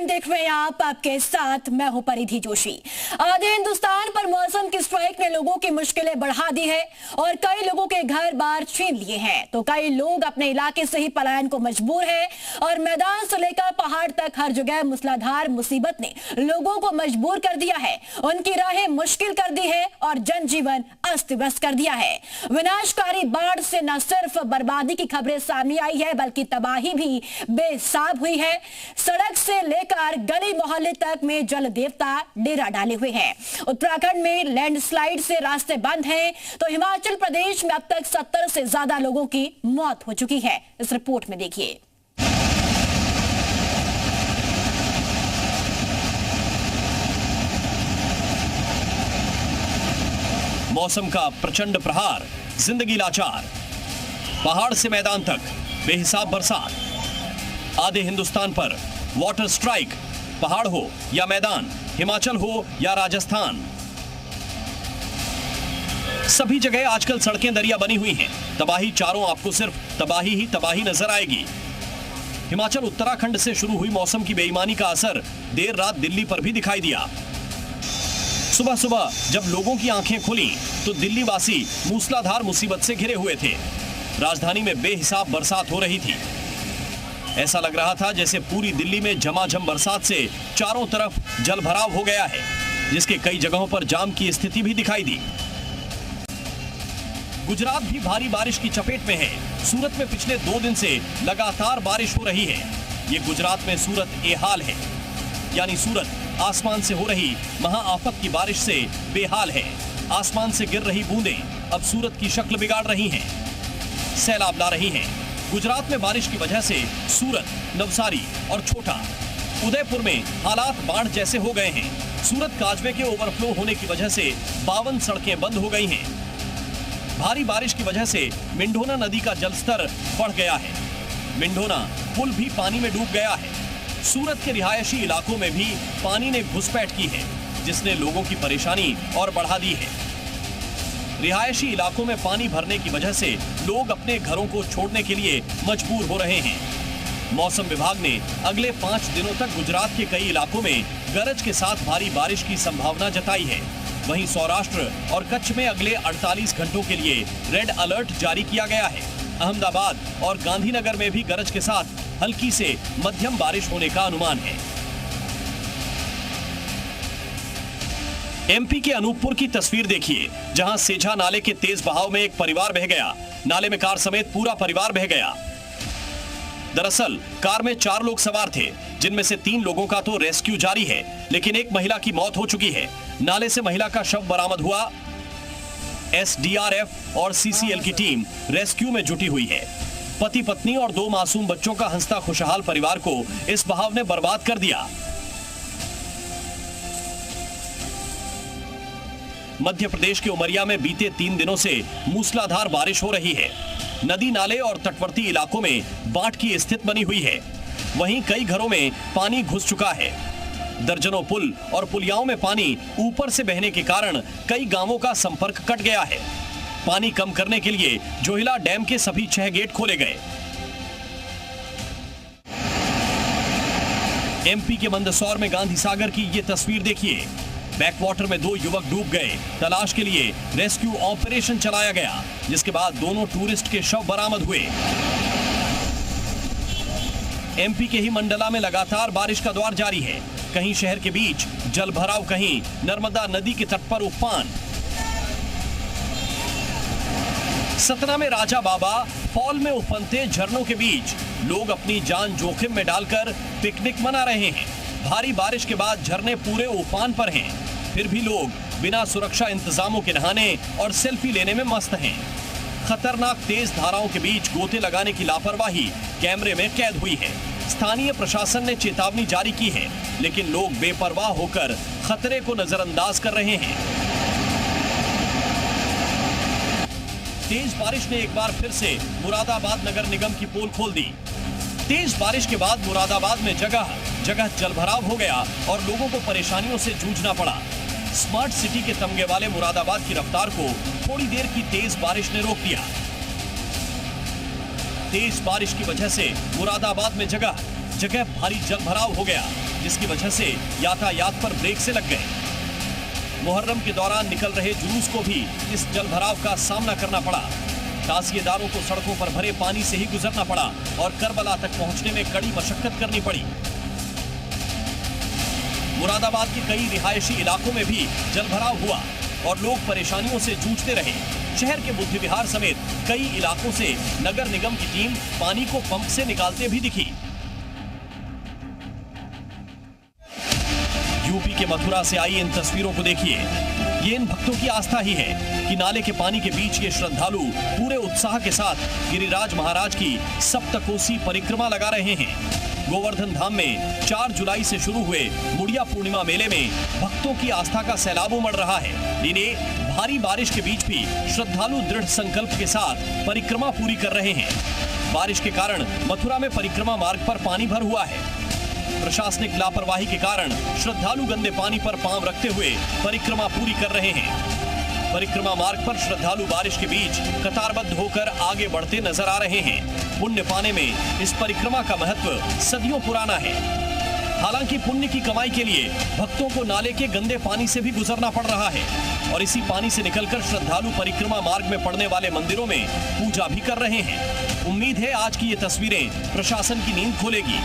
देख रहे हैं आप, आपके साथ मैं हूं परिधि जोशी। आधे हिंदुस्तान पर मौसम की स्ट्राइक ने लोगों की मुश्किलें बढ़ा दी है और कई लोगों के घर बार छीन लिए हैं, तो कई लोग अपने इलाके से ही पलायन को मजबूर हैं और मैदान से लेकर पहाड़ तक हर जगह मूसलाधार मुसीबत ने लोगों को मजबूर कर दिया है, उनकी राहें मुश्किल कर दी है और जनजीवन अस्त व्यस्त कर दिया है। विनाशकारी बाढ़ से न सिर्फ बर्बादी की खबरें सामने आई है बल्कि तबाही भी बेहिसाब हुई है। सड़क से लेकर गली मोहल्ले तक में जल देवता डेरा डाले हुए हैं। उत्तराखंड में लैंडस्लाइड से रास्ते बंद हैं, तो हिमाचल प्रदेश में अब तक 70 से ज्यादा लोगों की मौत हो चुकी है। इस रिपोर्ट में देखिए। मौसम का प्रचंड प्रहार, जिंदगी लाचार, पहाड़ से मैदान तक बेहिसाब बरसात। आधे हिंदुस्तान पर वाटर स्ट्राइक, पहाड़ हो या मैदान, हिमाचल हो या राजस्थान, सभी जगह आजकल सड़कें दरिया बनी हुई हैं। तबाही चारों आपको सिर्फ तबाही ही तबाही नजर आएगी। हिमाचल उत्तराखंड से शुरू हुई मौसम की बेईमानी का असर देर रात दिल्ली पर भी दिखाई दिया। सुबह सुबह जब लोगों की आंखें खुली तो दिल्ली वासी मूसलाधार मुसीबत से घिरे हुए थे। राजधानी में बेहिसाब बरसात हो रही थी। ऐसा लग रहा था जैसे पूरी दिल्ली में झमाझम बरसात से चारों तरफ जल भराव हो गया है, जिसके कई जगहों पर जाम की स्थिति भी दिखाई दी। गुजरात भी भारी बारिश की चपेट में है। सूरत में पिछले 2 दिन से लगातार बारिश हो रही है। ये गुजरात में सूरत ए हाल है, यानी सूरत आसमान से हो रही महाआफत की बारिश से बेहाल है। आसमान से गिर रही बूंदें अब सूरत की शक्ल बिगाड़ रही हैं, सैलाब ला रही हैं। गुजरात में बारिश की वजह से सूरत, नवसारी और छोटा उदयपुर में हालात बाढ़ जैसे हो गए हैं। सूरत काजवे के ओवरफ्लो होने की वजह से 52 सड़कें बंद हो गई हैं। भारी बारिश की वजह से मिंढोना नदी का जलस्तर बढ़ गया है। मिंढोना पुल भी पानी में डूब गया है। सूरत के रिहायशी इलाकों में भी पानी ने घुसपैठ की है, जिसने लोगों की परेशानी और बढ़ा दी है। रिहायशी इलाकों में पानी भरने की वजह से लोग अपने घरों को छोड़ने के लिए मजबूर हो रहे हैं। मौसम विभाग ने अगले 5 दिनों तक गुजरात के कई इलाकों में गरज के साथ भारी बारिश की संभावना जताई है। वहीं सौराष्ट्र और कच्छ में अगले 48 घंटों के लिए रेड अलर्ट जारी किया गया है। अहमदाबाद और गांधीनगर में भी गरज के साथ हल्की से मध्यम बारिश होने का अनुमान है। एमपी के अनूपपुर की तस्वीर देखिए, जहां सेझा नाले के तेज बहाव में एक परिवार बह गया। नाले में कार समेत पूरा परिवार बह गया। दरअसल कार में 4 लोग सवार थे, जिनमें से 3 लोगों का तो रेस्क्यू जारी है, लेकिन एक महिला की मौत हो चुकी है। नाले से महिला का शव बरामद हुआ। एसडीआरएफ और सीसीएल की टीम रेस्क्यू में जुटी हुई है। पति पत्नी और 2 मासूम बच्चों का हंसता खुशहाल परिवार को इस बहाव ने बर्बाद कर दिया। मध्य प्रदेश के उमरिया में बीते 3 दिनों से मूसलाधार बारिश हो रही है। नदी नाले और तटवर्ती इलाकों में बाढ़ की स्थिति बनी हुई है। वहीं कई घरों में पानी घुस चुका है। दर्जनों पुल और पुलियाओं में पानी ऊपर से बहने के कारण कई गांवों का संपर्क कट गया है। पानी कम करने के लिए जोहिला डैम के सभी 6 गेट खोले गए। एमपी के मंदसौर में गांधी सागर की ये तस्वीर देखिए। बैकवाटर में 2 युवक डूब गए। तलाश के लिए रेस्क्यू ऑपरेशन चलाया गया, जिसके बाद दोनों टूरिस्ट के शव बरामद हुए। एमपी के ही मंडला में लगातार बारिश का दौर जारी है। कहीं शहर के बीच जल भराव, कहीं नर्मदा नदी के तट पर उफान। सतना में राजा बाबा फॉल में उफनते झरनों के बीच लोग अपनी जान जोखिम में डालकर पिकनिक मना रहे हैं। भारी बारिश के बाद झरने पूरे उफान पर हैं, फिर भी लोग बिना सुरक्षा इंतजामों के नहाने और सेल्फी लेने में मस्त हैं। खतरनाक तेज धाराओं के बीच गोते लगाने की लापरवाही कैमरे में कैद हुई है। स्थानीय प्रशासन ने चेतावनी जारी की है, लेकिन लोग बेपरवाह होकर खतरे को नजरअंदाज कर रहे हैं। तेज बारिश ने एक बार फिर से मुरादाबाद नगर निगम की पोल खोल दी। तेज बारिश के बाद मुरादाबाद में जगह जगह जलभराव हो गया और लोगों को परेशानियों से जूझना पड़ा। स्मार्ट सिटी के तमगे वाले मुरादाबाद की रफ्तार को थोड़ी देर की तेज बारिश ने रोक दिया। तेज बारिश की वजह से मुरादाबाद में जगह जगह भारी जलभराव हो गया, जिसकी वजह से यातायात पर ब्रेक से लग गए। मुहर्रम के दौरान निकल रहे जुलूस को भी इस जलभराव का सामना करना पड़ा। ताजिएदारों को सड़कों पर भरे पानी से ही गुजरना पड़ा और करबला तक पहुंचने में कड़ी मशक्कत करनी पड़ी। मुरादाबाद के कई रिहायशी इलाकों में भी जलभराव हुआ और लोग परेशानियों से जूझते रहे। शहर के बुद्ध विहार समेत कई इलाकों से नगर निगम की टीम पानी को पंप से निकालते भी दिखी। यूपी के मथुरा से आई इन तस्वीरों को देखिए। ये इन भक्तों की आस्था ही है कि नाले के पानी के बीच ये श्रद्धालु पूरे उत्साह के साथ गिरिराज महाराज की सप्तकोसी परिक्रमा लगा रहे हैं। गोवर्धन धाम में 4 जुलाई से शुरू हुए मुड़िया पूर्णिमा मेले में भक्तों की आस्था का सैलाब उमड़ रहा है। इन्हें भारी बारिश के बीच भी श्रद्धालु दृढ़ संकल्प के साथ परिक्रमा पूरी कर रहे हैं। बारिश के कारण मथुरा में परिक्रमा मार्ग पर पानी भर हुआ है। प्रशासनिक लापरवाही के कारण श्रद्धालु गंदे पानी पर पांव रखते हुए परिक्रमा पूरी कर रहे हैं। परिक्रमा मार्ग पर श्रद्धालु बारिश के बीच कतारबद्ध होकर आगे बढ़ते नजर आ रहे हैं। पुण्य पाने में इस परिक्रमा का महत्व सदियों पुराना है। हालांकि पुण्य की कमाई के लिए भक्तों को नाले के गंदे पानी से भी गुजरना पड़ रहा है और इसी पानी से निकलकर श्रद्धालु परिक्रमा मार्ग में पड़ने वाले मंदिरों में पूजा भी कर रहे हैं। उम्मीद है आज की ये तस्वीरें प्रशासन की नींद खोलेगी।